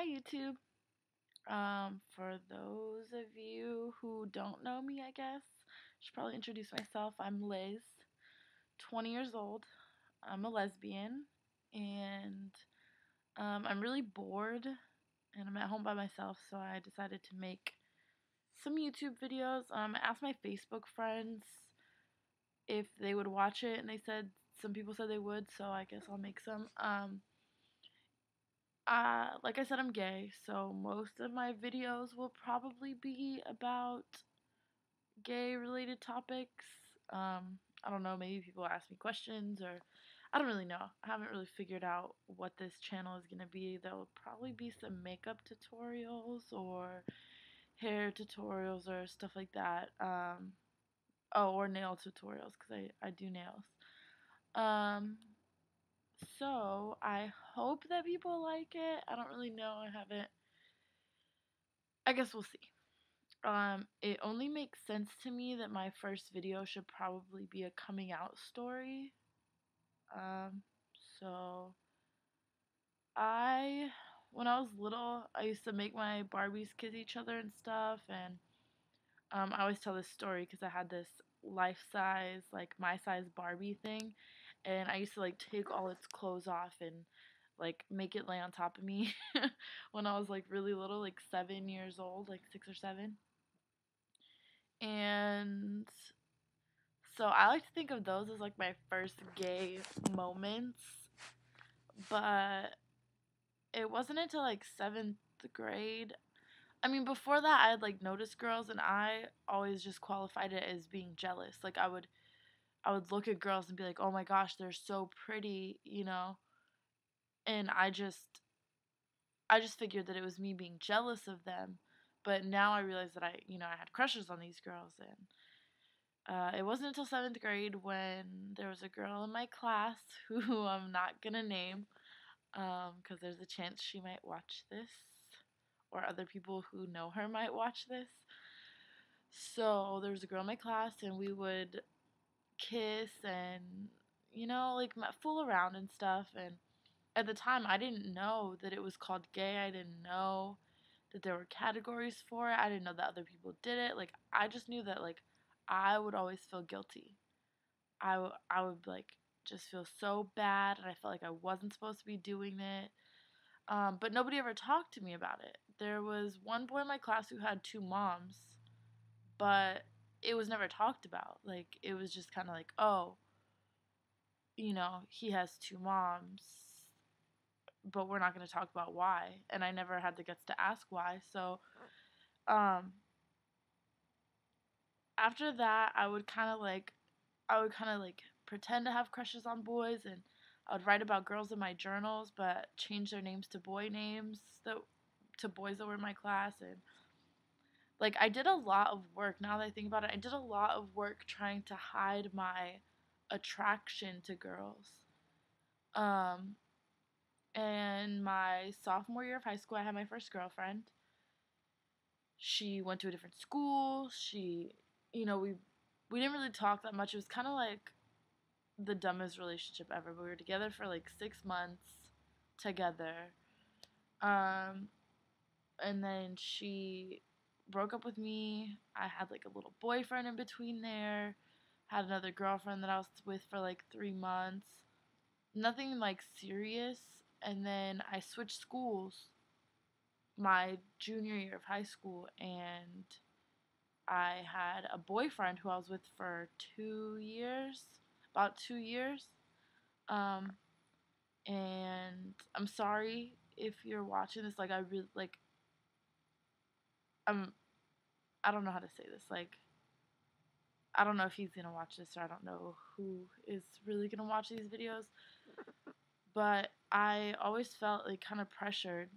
Hi YouTube. For those of you who don't know me, I guess, I should probably introduce myself. I'm Liz, 20 years old. I'm a lesbian, and I'm really bored, and I'm at home by myself, so I decided to make some YouTube videos. I asked my Facebook friends if they would watch it, and some people said they would, so I guess I'll make some. Like I said, I'm gay, so most of my videos will probably be about gay related topics. I don't know, maybe people ask me questions or I don't really know. I haven't really figured out what this channel is going to be. There will probably be some makeup tutorials or hair tutorials or stuff like that. Or nail tutorials because I do nails. Um, so I hope that people like it. I don't really know. I guess we'll see. It only makes sense to me that my first video should probably be a coming out story. Um, so I, when I was little, I used to make my Barbies kiss each other and stuff, and I always tell this story because I had this life size, like my size Barbie thing, and I used to like take all its clothes off and like make it lay on top of me when I was like really little, like 7 years old, like 6 or 7. And so I like to think of those as like my first gay moments, but it wasn't until like seventh grade. I mean, before that, I had like noticed girls, and I always just qualified it as being jealous. Like I would look at girls and be like, "Oh my gosh, they're so pretty," and I just figured that it was me being jealous of them. But now I realize that I had crushes on these girls, and it wasn't until seventh grade when there was a girl in my class who I'm not gonna name, because there's a chance she might watch this, or other people who know her might watch this. So there was a girl in my class, and we would kiss and like fool around and stuff. And at the time, I didn't know that it was called gay. I didn't know that there were categories for it. I didn't know that other people did it. Like I just knew that like I would always feel guilty. I would like just feel so bad, and I felt like I wasn't supposed to be doing it. But nobody ever talked to me about it. There was one boy in my class who had two moms, but it was never talked about. Like it was just kind of like, oh, he has two moms, but we're not going to talk about why. And I never had the guts to ask why. So um, after that, I would kind of like pretend to have crushes on boys, and I would write about girls in my journals, but change their names to boy names to boys that were in my class. And like I did a lot of work. Now that I think about it, I did a lot of work trying to hide my attraction to girls. Um, and my sophomore year of high school, I had my first girlfriend. She went to a different school. We didn't really talk that much. It was kind of like the dumbest relationship ever. But we were together for like 6 months together. Um, and then she broke up with me. I had like a little boyfriend in between there. Had another girlfriend that I was with for like 3 months. Nothing like serious. And then I switched schools my junior year of high school, and I had a boyfriend who I was with for 2 years, about 2 years. Um, and I'm sorry if you're watching this. Like I really like I'm I don't know how to say this. Like I don't know if he's gonna watch this, or I don't know who is really gonna watch these videos. But I always felt like kind of pressured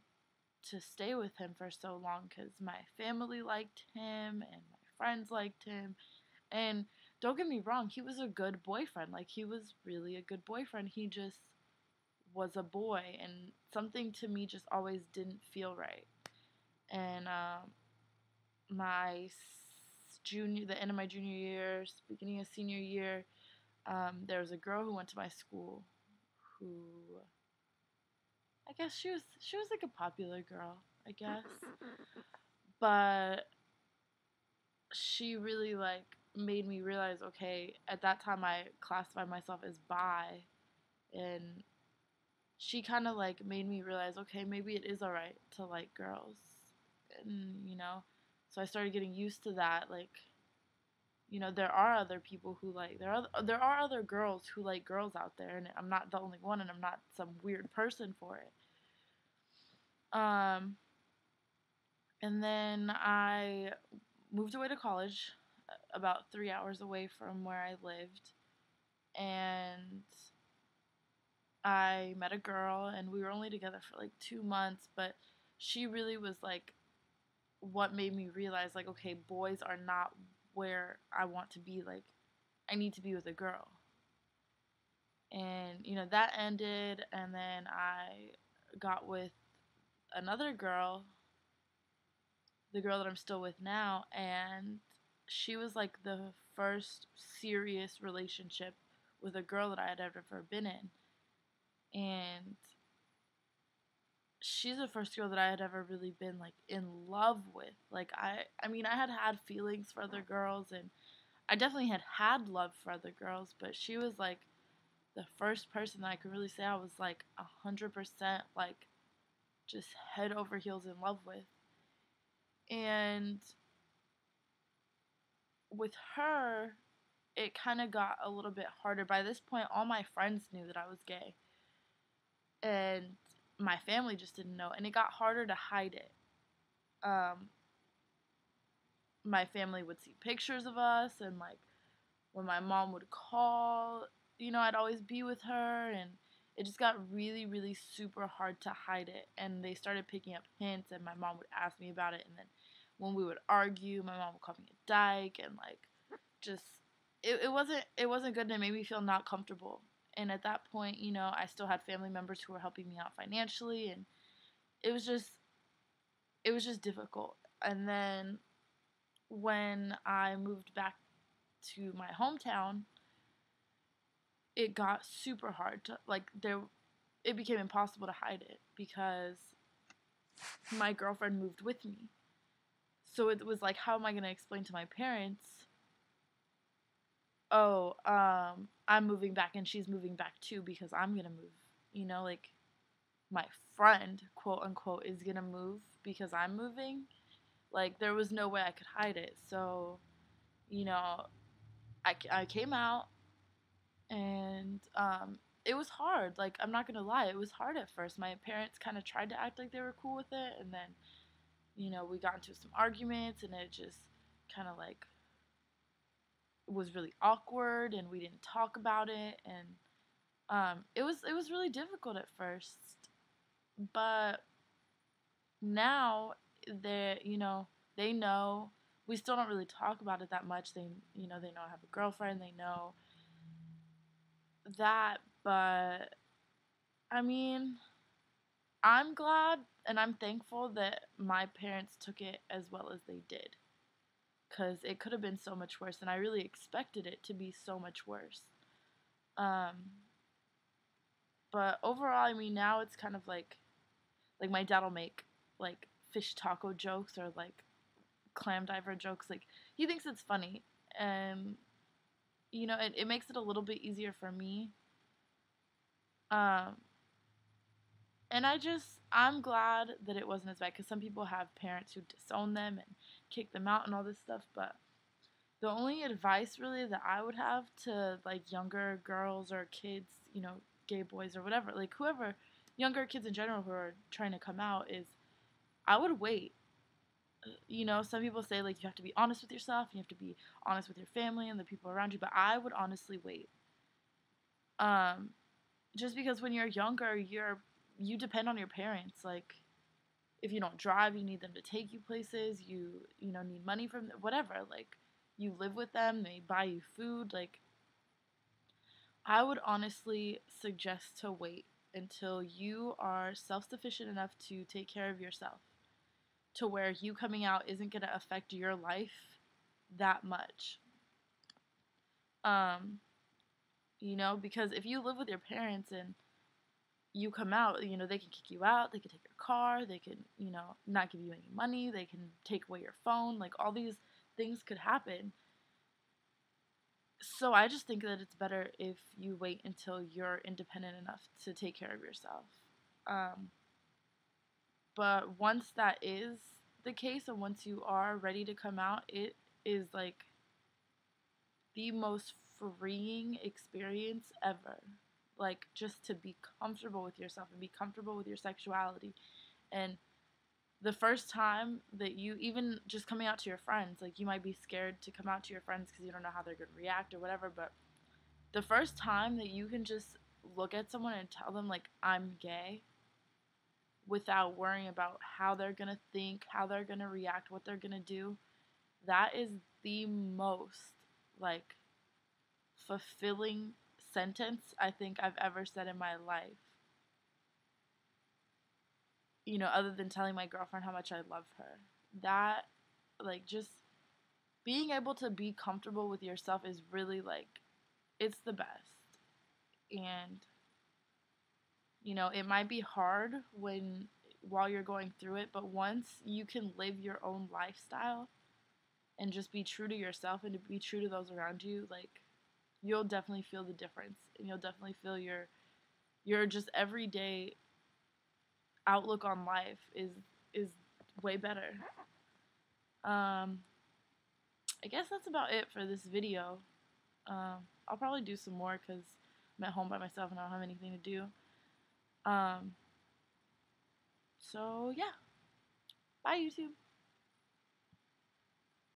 to stay with him for so long because my family liked him and my friends liked him. And don't get me wrong, he was a good boyfriend. Like, he was really a good boyfriend. He just was a boy, and something to me just always didn't feel right. And the end of my junior year, beginning of senior year, there was a girl who went to my school who I guess she was like a popular girl, I guess. But she really like made me realize, okay, at that time I classified myself as bi, and she kind of like made me realize, okay, maybe it is all right to like girls. And so I started getting used to that, like, there are other people who like there are other girls who like girls out there, and I'm not the only one, and I'm not some weird person for it. Um and then I moved away to college, about 3 hours away from where I lived, and I met a girl, and we were only together for like 2 months, but she really was like what made me realize, like, okay, boys are not where I want to be. Like, I need to be with a girl. And that ended, and then I got with another girl, the girl that I'm still with now, and she was like the first serious relationship with a girl that I had ever been in. And she's the first girl that I had ever really been like in love with. Like, I mean, I had feelings for other girls, and I definitely had love for other girls, but she was like the first person that I could really say I was like 100% like just head over heels in love with. And with her, it kind of got a little bit harder. By this point, all my friends knew that I was gay, and my family just didn't know, and it got harder to hide it. Um, my family would see pictures of us, and like when my mom would call, I'd always be with her, and it just got really, really super hard to hide it. And they started picking up hints, and my mom would ask me about it, and then when we would argue, my mom would call me a dyke, and like just it wasn't good, and it made me feel not comfortable. And at that point, I still had family members who were helping me out financially, and it was just it was just difficult. And then when I moved back to my hometown, it got super hard to like there it became impossible to hide it because my girlfriend moved with me. So it was like, how am I going to explain to my parents, oh, I'm moving back and she's moving back too because I'm going to move. Like, my friend, quote unquote, is going to move because I'm moving. Like, there was no way I could hide it. So, you know, I came out, and it was hard. Like, I'm not gonna lie, it was hard at first. My parents kind of tried to act like they were cool with it, and then we got into some arguments, and it just kind of like was really awkward, and we didn't talk about it, and it was really difficult at first. But now they know. We still don't really talk about it that much. They know I have a girlfriend. They know that. But I mean, I'm glad and I'm thankful that my parents took it as well as they did, because it could have been so much worse, and I really expected it to be so much worse. Um, but overall, I mean, now it's kind of like my dad will make like fish taco jokes or like clam diver jokes. Like, he thinks it's funny, and it makes it a little bit easier for me. Um, And I'm glad that it wasn't as bad, because some people have parents who disown them and kick them out and all this stuff. But the only advice really that I would have to like younger girls or kids, gay boys or whatever, like whoever, younger kids in general who are trying to come out, is I would wait. Some people say like you have to be honest with yourself, you have to be honest with your family and the people around you, but I would honestly wait. Um, just because when you're younger, you depend on your parents. Like, if you don't drive, you need them to take you places. You need money from them, whatever. Like, you live with them, they buy you food. Like, I would honestly suggest to wait until you are self-sufficient enough to take care of yourself, to where you coming out isn't going to affect your life that much. Um, because if you live with your parents and you come out, you know, they can kick you out, they can take your car, they can, you know, not give you any money, they can take away your phone, like all these things could happen. So I just think that it's better if you wait until you're independent enough to take care of yourself. Um, but once that is the case, and once you are ready to come out, it is like the most freeing experience ever. Like, just to be comfortable with yourself and be comfortable with your sexuality. And the first time that you, even just coming out to your friends, like, you might be scared to come out to your friends because you don't know how they're going to react or whatever, but the first time that you can just look at someone and tell them, like, I'm gay, without worrying about how they're going to think, how they're going to react, what they're going to do, that is the most, like, fulfilling sentence I think I've ever said in my life. You know, other than telling my girlfriend how much I love her. That, like, just being able to be comfortable with yourself is really, like, it's the best. And, you know, it might be hard while you're going through it, but once you can live your own lifestyle and just be true to yourself and to be true to those around you, like, you'll definitely feel the difference, and you'll definitely feel your just everyday outlook on life is way better. Um, I guess that's about it for this video. I'll probably do some more because I'm at home by myself and I don't have anything to do. So yeah, bye YouTube.